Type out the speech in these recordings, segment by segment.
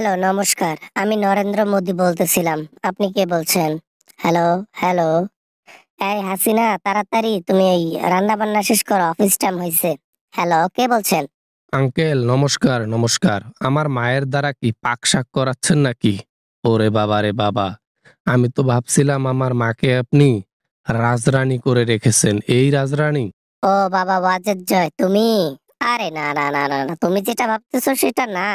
Hello, নমস্কার। আমি নরেন্দ্র মোদি বলতেছিলাম। আপনি কে বলছেন? Hello, hello. এই হাসিনা, তাড়াতাড়ি তুমি এই রান্না-বান্না শেষ করো, অফিস টাইম হইছে। হ্যালো, কে বলছেন? আঙ্কেল নমস্কার নমস্কার। আমার মায়ের দ্বারা কি পাক শাক করাচ্ছেন নাকি? ওরে বাবা রে বাবা, আমি তো ভাবছিলাম আমার মাকে আপনি রাজরানী করে রেখেছেন। এই রাজরানী? ও বাবা ওয়াজেদ জয়, তুমি? আরে না, না, না, না, না, তুমি যেটা ভাবতেছো সেটা না।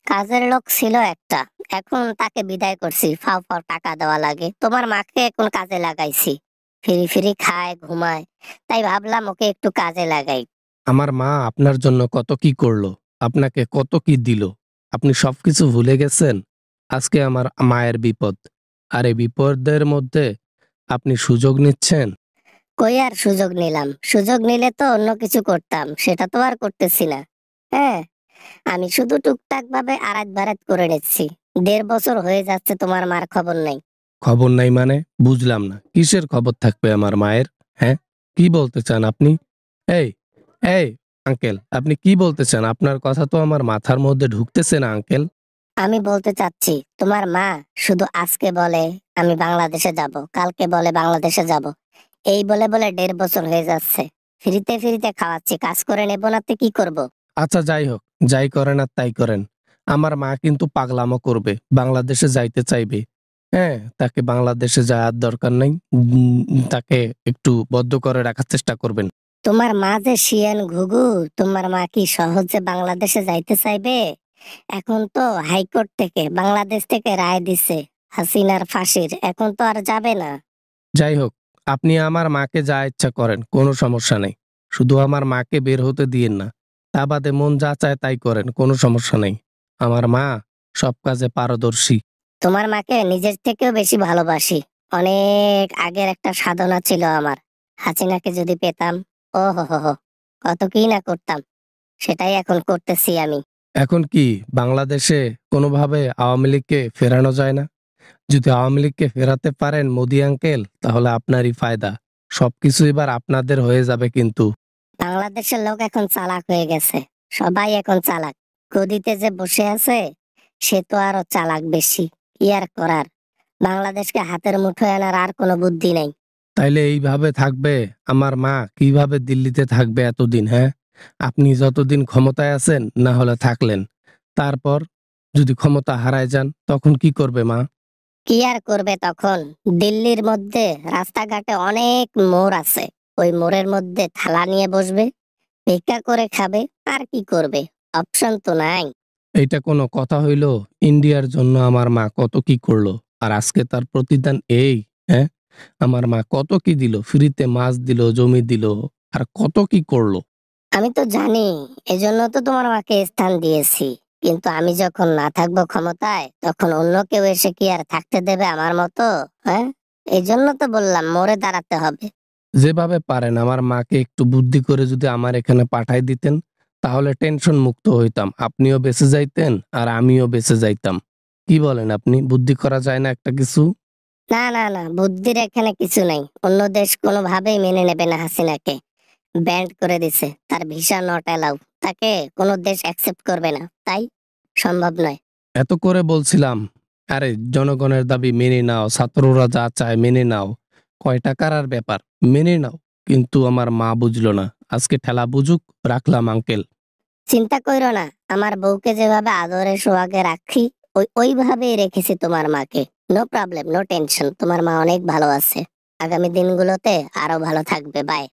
কাজের লোক ছিল একটা। এখন তাকে বিদায় করছি। ফাও, ফাও টাকা দেওয়া লাগে। তোমার মাকে এখন কাজে লাগাইছি। ফ্রি, ফ্রি খায়, ঘুমায়। তাই ভাবলাম ওকে একটু কাজে লাগাই। আমার মা আপনার জন্য কত কি করলো, আপনাকে কত কি দিল। আপনি সবকিছু ভুলে গেছেন। আজকে আমার মায়ের বিপদ, আর এই বিপদের মধ্যে আপনি সুযোগ নিচ্ছেন। কই আর সুযোগ নিলাম? সুযোগ নিলে তো অন্য কিছু করতাম, সেটা তো আর করতেছি না। হ্যাঁ, আমি শুধু টুকটাক ভাবে আড়াত বাড়াত করে নিচ্ছি। 1.5 বছর হয়ে যাচ্ছে, তোমার মার খবর নাই। খবর নাই মানে? বুঝলাম না, কিসের খবর থাকবে আমার মায়ের? হ্যাঁ, কি বলতে চান আপনি? এই এই আঙ্কেল, আপনি কি বলতে চান? আপনার কথা তো আমার মাথার মধ্যে ঢুকতেছে না আঙ্কেল। আমি বলতে চাচ্ছি, তোমার মা শুধু আজকে বলে আমি বাংলাদেশে যাব, কালকে বলে বাংলাদেশে যাব, এই বলে বলে 1.5 বছর হয়ে যাচ্ছে। ফ্রিতে ফ্রিতে খাওয়াচ্ছি, কাজ করে নেবো না তো কি করব? আচ্ছা যাই হোক, যাই করেন আর তাই করেন, আমার মা কিন্তু পাগলামো করবে, বাংলাদেশে যাইতে চাইবে। হ্যাঁ, তাকে বাংলাদেশে যাওয়ার দরকার নাই। তাকে একটু বদ্ধ করে রাখার চেষ্টা করবেন। তোমার মা যে শিয়ান ঘুঘু, তোমার মা কি সহজে বাংলাদেশে যাইতে চাইবে? এখন তো হাইকোর্ট থেকে, বাংলাদেশ থেকে রায় দিছে হাসিনার ফাঁসির, এখন তো আর যাবে না। যাই হোক, আপনি আমার মাকে যা ইচ্ছা করেন, কোনো সমস্যা নেই। শুধু আমার মাকে বের হতে দিয়েন না। তা বাদে মন যা চায় তাই করেন, কোনো সমস্যা নেই। আমার মা সব কাজে পারদর্শী। তোমার মাকে নিজের থেকেও বেশি ভালোবাসি। অনেক আগের একটা সাধনা ছিল আমার, হাসিনাকে যদি পেতাম, ও হো হো হো, কত কি না করতাম। সেটাই এখন করতেছি আমি। এখন কি বাংলাদেশে কোনোভাবে আওয়ামী লীগকে ফেরানো যায় না? যদি আওয়ামী লীগকে ফেরাতে পারেন মোদি আঙ্কেল, তাহলে আপনারই ফায়দা। সবকিছু এবার আপনাদের হয়ে যাবে কিন্তু। বাংলাদেশের লোক এখন চালাক হয়ে গেছে। সবাই এখন চালাক। গদিতে যে বসে আছে সে তো আরো চালাক বেশি। কি আর করার? বাংলাদেশকে হাতের মুঠোয় আনার আর কোনো বুদ্ধি নেই। তাইলে এইভাবে থাকবে আমার মা? কিভাবে দিল্লিতে থাকবে এতদিন? হ্যাঁ, আপনি যতদিন ক্ষমতায় আছেন না হলে থাকলেন, তারপর যদি ক্ষমতা হারায় যান তখন কি করবে মা? কি আর করবে তখন? দিল্লির মধ্যে রাস্তাঘাটে অনেক মোড় আছে। ওই মোড়ের মধ্যে থালা নিয়ে বসবে, ভিক্ষা করে খাবে। আর কি করবে? অপশন তো নাই। এইটা কোনো কথা হইল? ইন্ডিয়ার জন্য আমার মা কত কি করলো, আর আজকে তার প্রতিদান এই? হ্যাঁ, আমার মা কত কি দিল, ফ্রিতে মাছ দিল, জমি দিল, আর কত কি করলো। আমি তো জানি, এজন্য তো তোমার মাকে স্থান দিয়েছি। কিন্তু আমি যখন না থাকবো ক্ষমতায়, তখন অন্য কেউ এসে কি আর থাকতে দেবে আমার মতো? হ্যাঁ, এই জন্য তো বললাম মোড়ে দাঁড়াতে হবে। যেভাবে পারেন আমার মাকে একটু বুদ্ধি করে যদি আমার এখানে পাঠাই দিতেন, তাহলে টেনশন মুক্ত হইতাম। আপনিও বেঁচে যাইতেন আর আমিও বেঁচে যাইতাম। কি বলেন আপনি? বুদ্ধি করা যায় না একটা কিছু? না, না, না, বুদ্ধির এখানে কিছু নাই। অন্য দেশ কোনোভাবেই মেনে নেবে না হাসিনাকে। ব্যান্ড করে দিছে, তার ভিসা নট অ্যালাউ। তাকে কোনো দেশ অ্যাকসেপ্ট করবে না, তাই সম্ভব নয়। এত করে বলছিলাম, আরে জনগণের দাবি মেনে নাও, ছাত্ররা যা চায় মেনে নাও, কয় টাকার আর ব্যাপার, মেনে নাও। কিন্তু আমার মা বুঝলো না। আজকে ঠেলা বুঝুক, রাখলাম আঙ্কেল। চিন্তা কইরো না, আমার বউকে যেভাবে আদরে সোহাগে রাখি, ওইভাবেই রেখেছি তোমার মাকে। নো প্রবলেম, নো টেনশন, তোমার মা অনেক ভালো আছে। আগামী দিনগুলোতে আরো ভালো থাকবে। বাই।